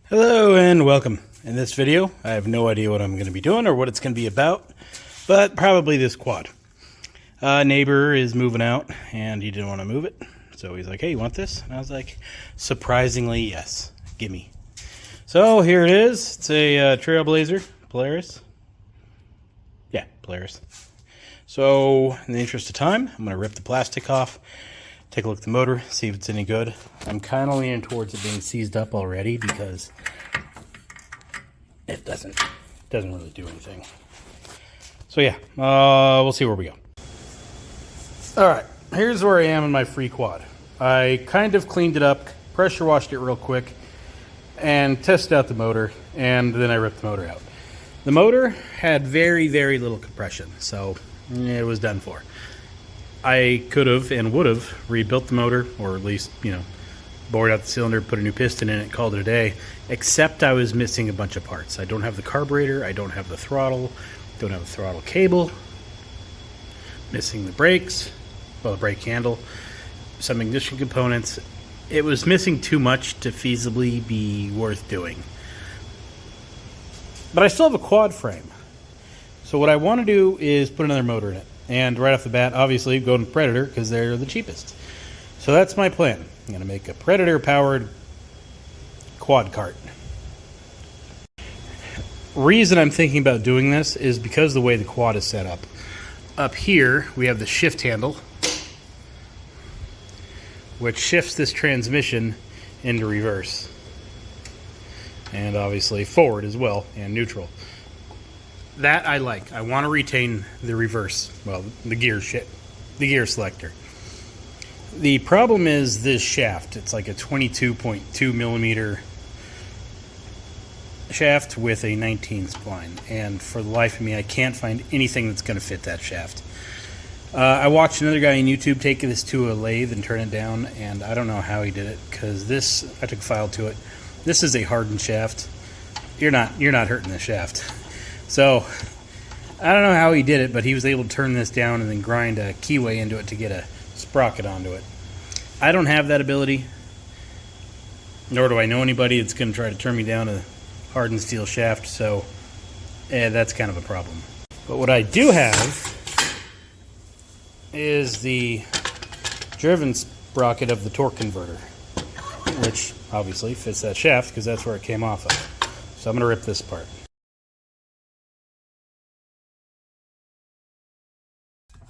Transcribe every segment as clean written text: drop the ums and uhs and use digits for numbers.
Hello and welcome. In this video, I have no idea what I'm going to be doing or what it's going to be about, but probably this quad. Neighbor is moving out and he didn't want to move it, so he's like, hey, you want this? And I was like, surprisingly, yes, gimme. So here it is. It's a Trailblazer, Polaris. Yeah, Polaris. So in the interest of time, I'm going to rip the plastic off, take a look at the motor, see if it's any good. I'm kind of leaning towards it being seized up already because it doesn't really do anything. So yeah, we'll see where we go. All right, here's where I am in my free quad. I kind of cleaned it up, pressure washed it real quick, and tested out the motor, and then I ripped the motor out. The motor had very, very little compression, so it was done for. I could have and would have rebuilt the motor, or at least, bored out the cylinder, put a new piston in it, called it a day, except I was missing a bunch of parts. I don't have the carburetor, I don't have the throttle, don't have the throttle cable, missing the brakes, well, the brake handle, some ignition components. It was missing too much to feasibly be worth doing. But I still have a quad frame. So what I want to do is put another motor in it. And right off the bat, obviously, go to Predator because they're the cheapest. So that's my plan. I'm going to make a Predator-powered quad cart. Reason I'm thinking about doing this is because the way the quad is set up. Up here, we have the shift handle, which shifts this transmission into reverse. And obviously forward as well, and neutral. That I like. I want to retain the reverse, well, the gear selector. The problem is this shaft. It's like a 22.2 millimeter shaft with a 19 spline, and for the life of me, I can't find anything that's going to fit that shaft. I watched another guy on YouTube take this to a lathe and turn it down, and I don't know how he did it, because this, I took a file to it. This is a hardened shaft. You're not hurting the shaft. So, I don't know how he did it, but he was able to turn this down and then grind a keyway into it to get a sprocket onto it. I don't have that ability, nor do I know anybody that's going to try to turn me down a hardened steel shaft, so that's kind of a problem. But what I do have is the driven sprocket of the torque converter, which obviously fits that shaft because that's where it came off of. So I'm going to rip this apart.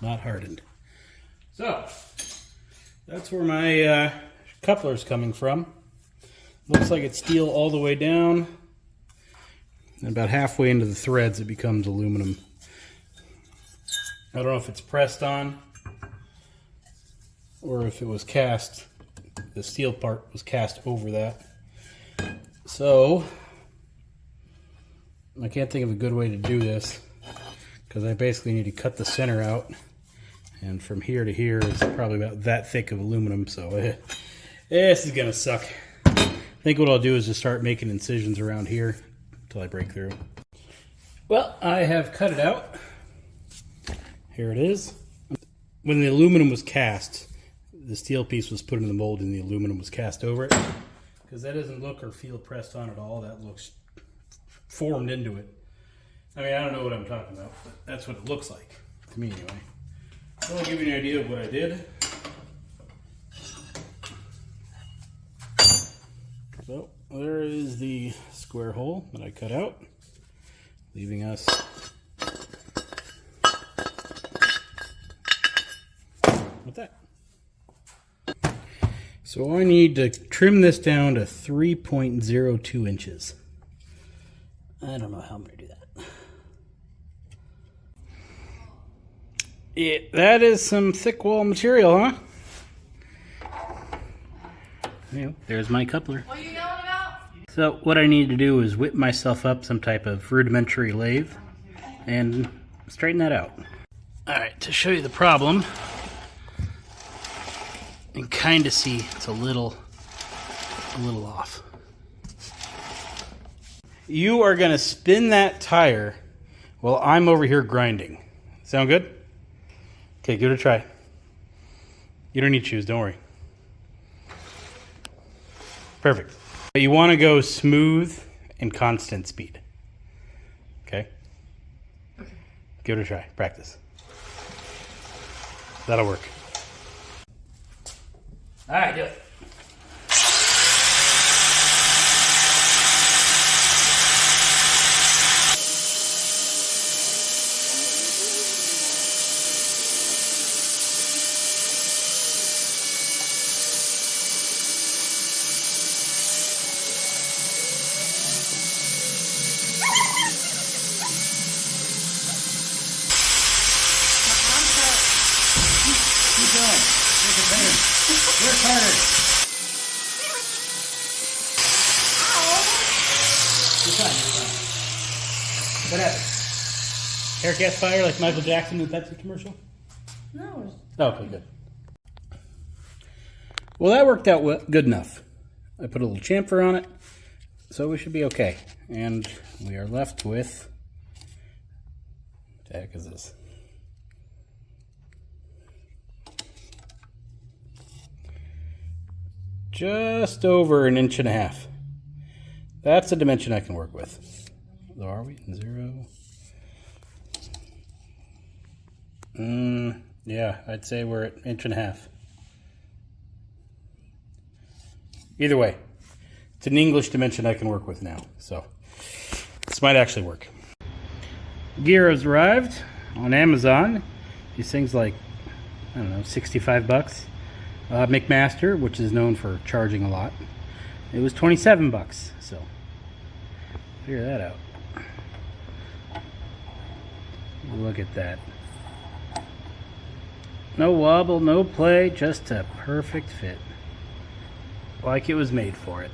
Not hardened. So, that's where my coupler's coming from. Looks like it's steel all the way down. And about halfway into the threads, it becomes aluminum. I don't know if it's pressed on or if it was cast. The steel part was cast over that. So, I can't think of a good way to do this because I basically need to cut the center out. And from here to here is probably about that thick of aluminum, so this is gonna suck. I think what I'll do is just start making incisions around here until I break through. Well, I have cut it out. Here it is. When the aluminum was cast, the steel piece was put in the mold and the aluminum was cast over it. Because that doesn't look or feel pressed on at all. That looks formed into it. I mean, I don't know what I'm talking about, but that's what it looks like, to me anyway. So I'll give you an idea of what I did. So there is the square hole that I cut out, leaving us with that. So I need to trim this down to 3.02 inches. I don't know how I'm going to do that. Yeah, that is some thick wall material, huh? Yeah, there's my coupler. What are you yelling about? So what I need to do is whip myself up some type of rudimentary lathe and straighten that out. Alright, to show you the problem, and kind of see it's a little off. You are going to spin that tire while I'm over here grinding. Sound good? Okay, give it a try. You don't need shoes, don't worry. Perfect. But you want to go smooth and constant speed. Okay? Okay. Give it a try. Practice. That'll work. All right, do it. Keep going. Make it better. Work harder. You're fine, you're fine. What happened? Hair catch fire like Michael Jackson in the Pepsi commercial? No. Oh, okay, good. Well, that worked out good enough. I put a little chamfer on it, so we should be okay. And we are left with... What the heck is this? Just over 1.5 inches. That's a dimension I can work with. So are we in 0? Yeah, I'd say we're at 1.5 inches. Either way, it's an English dimension I can work with now. So this might actually work. Gear has arrived on Amazon. These things like, I don't know, $65. McMaster, which is known for charging a lot, it was $27. So figure that out. Look at that. No wobble, no play, just a perfect fit. Like it was made for it.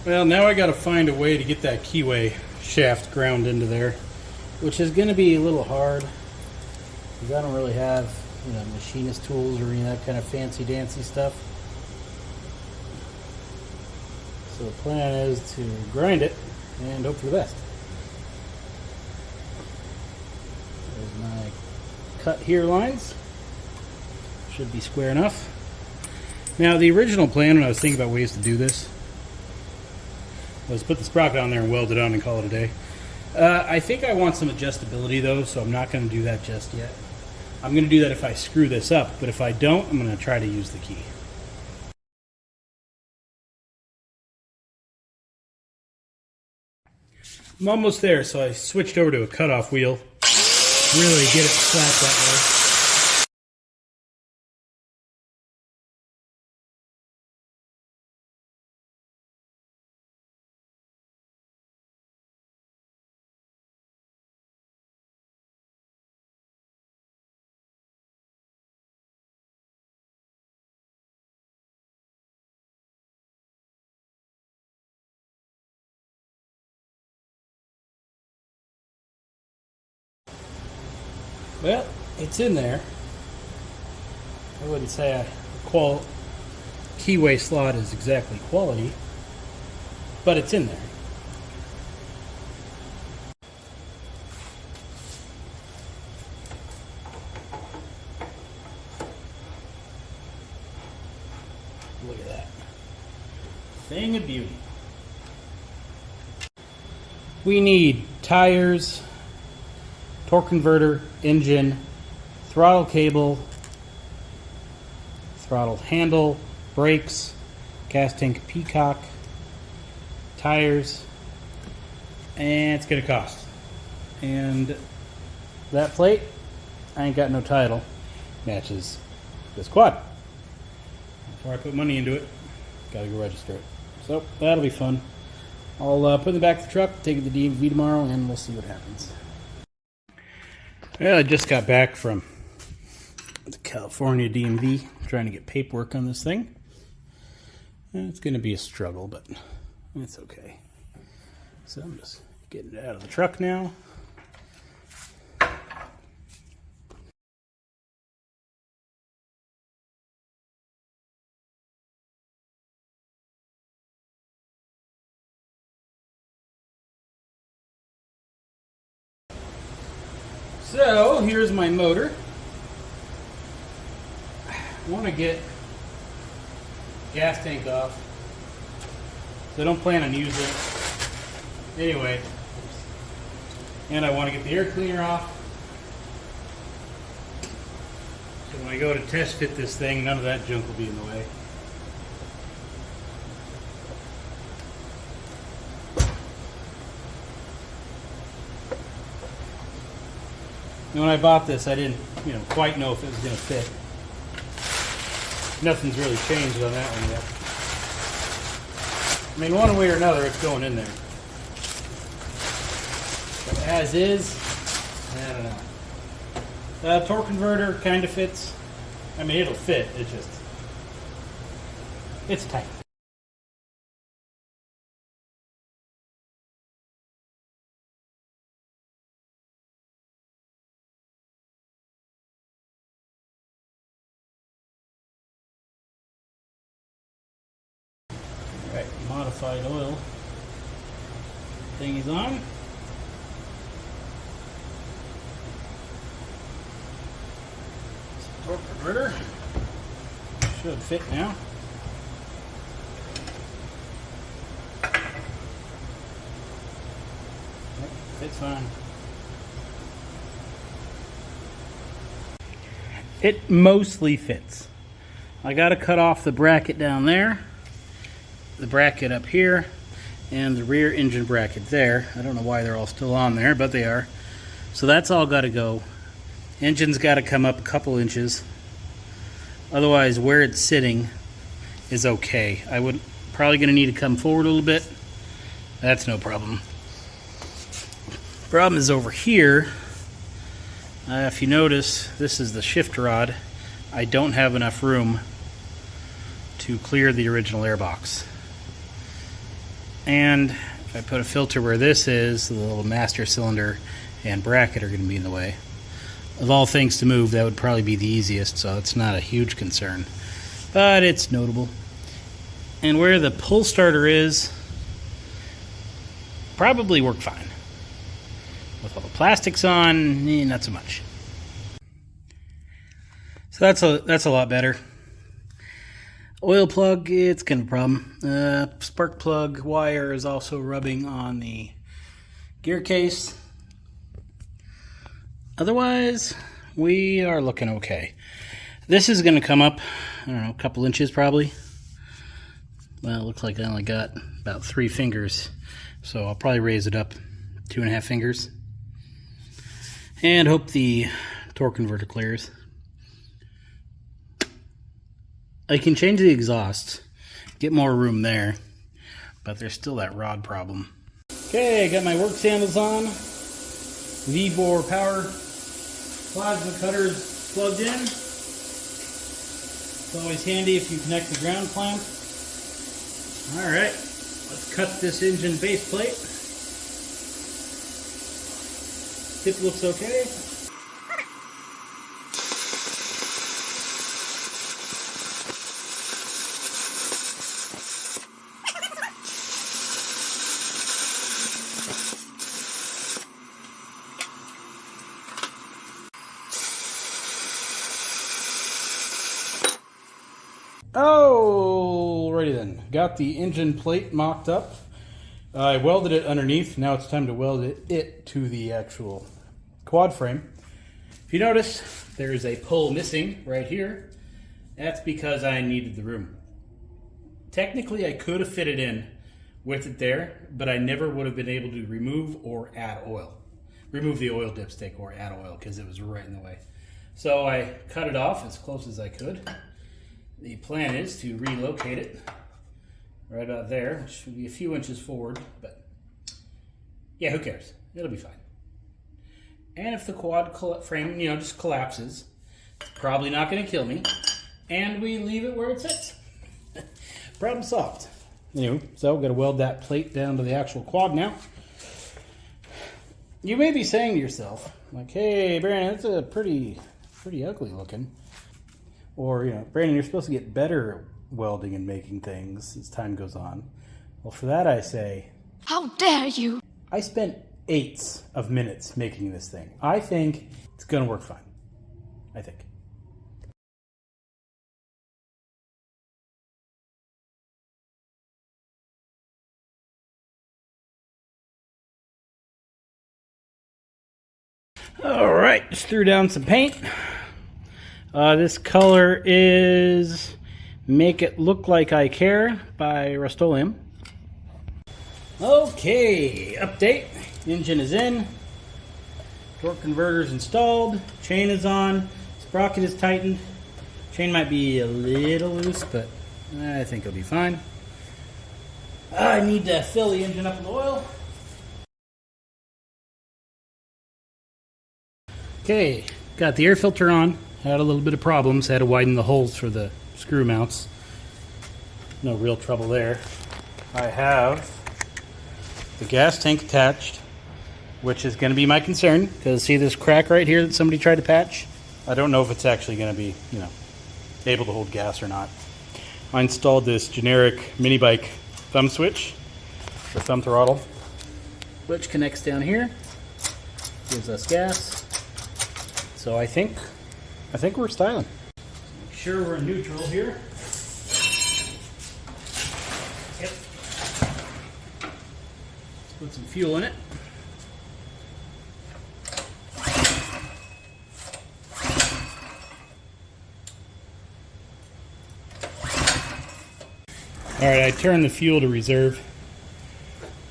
Well, now I gotta find a way to get that keyway shaft ground into there, which is gonna be a little hard. Because I don't really have, machinist tools or any of that kind of fancy dancy stuff. So the plan is to grind it and hope for the best. There's my cut here lines. Should be square enough. Now the original plan when I was thinking about ways to do this was put the sprocket on there and weld it on and call it a day. I think I want some adjustability though, so I'm not going to do that just yet. I'm going to do that if I screw this up, but if I don't, I'm going to try to use the key. I'm almost there, so I switched over to a cutoff wheel. Really get it flat that way. Well, it's in there. I wouldn't say a keyway slot is exactly quality, but it's in there. Look at that. Thing of beauty. We need tires, torque converter, engine, throttle cable, throttle handle, brakes, gas tank peacock, tires, and it's gonna cost. And that plate, I ain't got no title, matches this quad. Before I put money into it, gotta go register it. So that'll be fun. I'll put it in the back of the truck, take it to the DMV tomorrow, and we'll see what happens. Well, I just got back from the California DMV trying to get paperwork on this thing. It's going to be a struggle, but it's okay. So I'm just getting it out of the truck now. So here's my motor. I want to get gas tank off. So I don't plan on using it. Anyway. And I want to get the air cleaner off. So when I go to test fit this thing, none of that junk will be in the way. And when I bought this, I didn't, quite know if it was going to fit. Nothing's really changed on that one yet. I mean, one way or another, it's going in there. But as is, I don't know. Torque converter kind of fits. I mean, it'll fit. It's tight. Alright, modified oil thing is on. Torque converter should fit now. Yep, fits fine. It mostly fits. I got to cut off the bracket down there, the bracket up here, and the rear engine bracket there. I don't know why they're all still on there, but they are. So that's all got to go. Engine's got to come up a couple inches. Otherwise, where it's sitting is okay. I would probably going to need to come forward a little bit. That's no problem. Problem is over here. If you notice, this is the shift rod. I don't have enough room to clear the original airbox. And if I put a filter where this is, the little master cylinder and bracket are going to be in the way. Of all things to move, that would probably be the easiest, so it's not a huge concern. But it's notable. And where the pull starter is, probably work fine. With all the plastics on, not so much. So that's a lot better. Oil plug, it's kind of a problem. Spark plug wire is also rubbing on the gear case. Otherwise, we are looking okay. This is going to come up, I don't know, a couple inches probably. Well, it looks like I only got about 3 fingers, so I'll probably raise it up 2.5 fingers. And hope the torque converter clears. I can change the exhaust, get more room there, but there's still that rod problem. Okay, I got my work sandals on. V-bore power plasma cutters plugged in. It's always handy if you connect the ground clamp. Alright, let's cut this engine base plate. Tip looks okay. Alrighty then, got the engine plate mocked up. I welded it underneath. Now it's time to weld it to the actual quad frame. If you notice, there's a pull missing right here. That's because I needed the room. Technically, I could have fit it in with it there, but I never would have been able to remove or add oil. Remove the oil dipstick or add oil because it was right in the way. So I cut it off as close as I could. The plan is to relocate it right about there, which should be a few inches forward, but yeah, who cares? It'll be fine. And if the quad frame, just collapses, it's probably not going to kill me, and we leave it where it sits. Problem solved. Anyway, so we're going to weld that plate down to the actual quad now. You may be saying to yourself, like, hey, Brandon, that's a pretty ugly looking. Or, Brandon, you're supposed to get better at welding and making things as time goes on. Well, for that I say, How dare you? I spent 8 minutes making this thing. I think it's going to work fine. I think. All right, just threw down some paint. This color is Make It Look Like I Care by Rust-Oleum. Okay, update. Engine is in. Torque converter is installed. Chain is on. Sprocket is tightened. Chain might be a little loose, but I think it'll be fine. I need to fill the engine up with oil. Okay, got the air filter on. Had a little bit of problems. Had to widen the holes for the screw mounts. No real trouble there. I have the gas tank attached, which is going to be my concern, because see this crack right here that somebody tried to patch? I don't know if it's actually going to be, able to hold gas or not. I installed this generic mini bike thumb switch, the thumb throttle, which connects down here, gives us gas. So I think we're styling. Make sure we're in neutral here. Yep. Let's put some fuel in it. All right, I turned the fuel to reserve.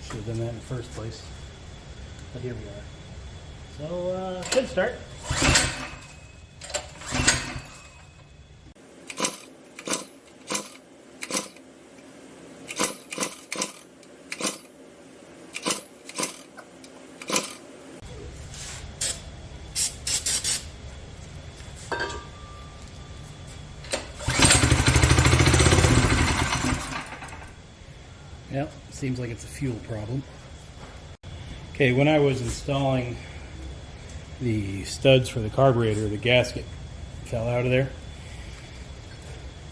Should have done that in the first place. But here we are. So, good start. Yep, seems like it's a fuel problem. Okay, when I was installing the studs for the carburetor, the gasket fell out of there.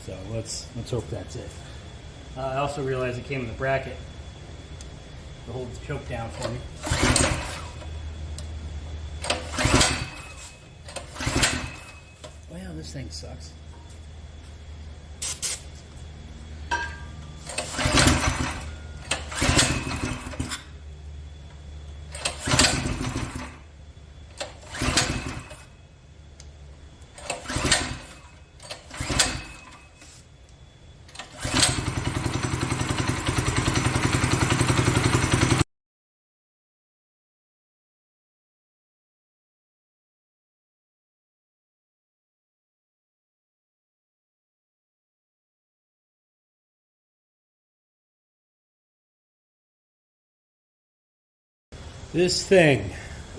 So let's hope that's it. I also realized it came in the bracket to hold the choke down for me. Well, this thing sucks. This thing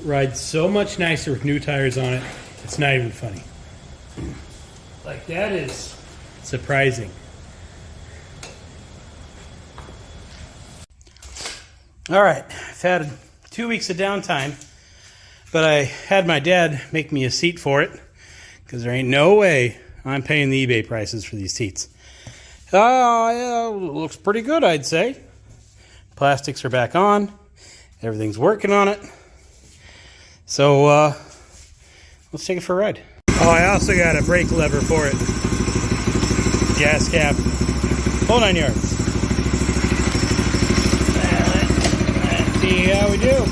rides so much nicer with new tires on it, it's not even funny. Like, that is surprising. All right, I've had 2 weeks of downtime, but I had my dad make me a seat for it, because there ain't no way I'm paying the eBay prices for these seats. Yeah, looks pretty good, I'd say. Plastics are back on. Everything's working on it. So, let's take it for a ride. Oh, I also got a brake lever for it. Gas cap. Hold on yards. Let's see how we do.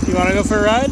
You wanna go for a ride?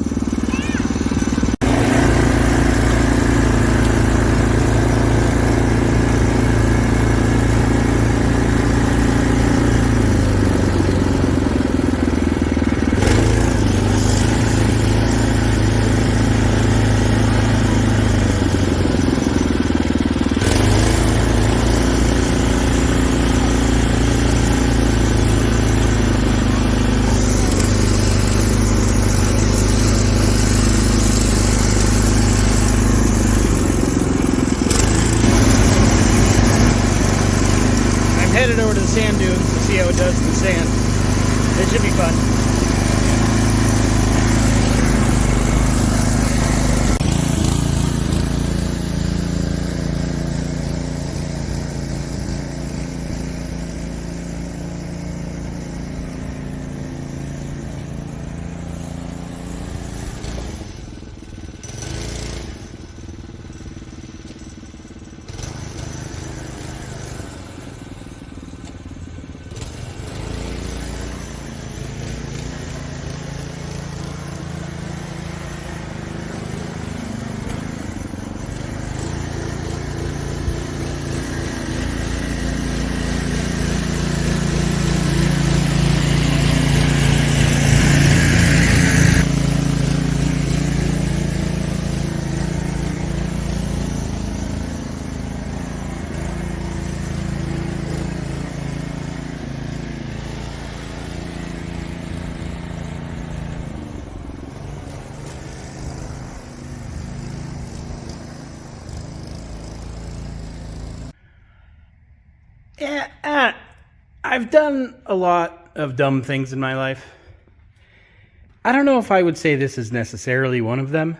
the sand dunes to see how it does in the sand. It should be fun. Yeah, I've done a lot of dumb things in my life. I don't know if I would say this is necessarily one of them,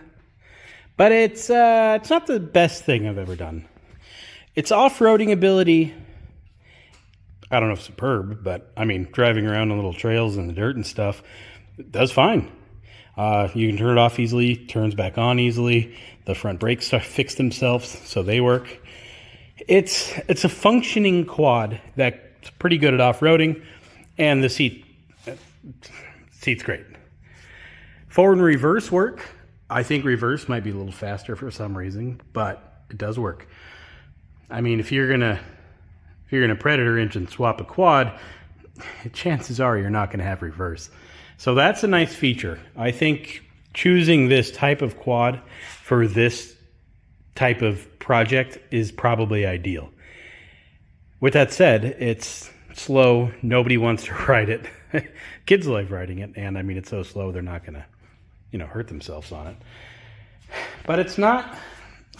but it's not the best thing I've ever done. Its off-roading ability, I don't know if superb, but I mean, driving around on little trails in the dirt and stuff, it does fine. You can turn it off easily, turns back on easily. The front brakes fix themselves, so they work. It's a functioning quad that's pretty good at off-roading, and the seat's great. Forward and reverse work. I think reverse might be a little faster for some reason, but it does work. I mean, if you're gonna Predator engine swap a quad, chances are you're not gonna have reverse. So that's a nice feature. I think choosing this type of quad for this type of project is probably ideal. With that said, it's slow. Nobody wants to ride it. Kids like riding it, and I mean, it's so slow they're not gonna, hurt themselves on it. But it's not.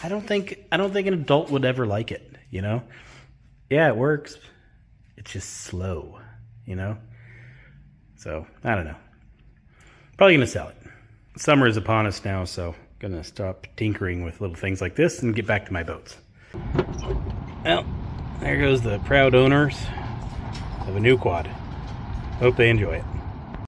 I don't think an adult would ever like it. Yeah, it works. It's just slow. So I don't know. Probably gonna sell it. Summer is upon us now, so gonna stop tinkering with little things like this and get back to my boats. Well, there goes the proud owners of a new quad. Hope they enjoy it.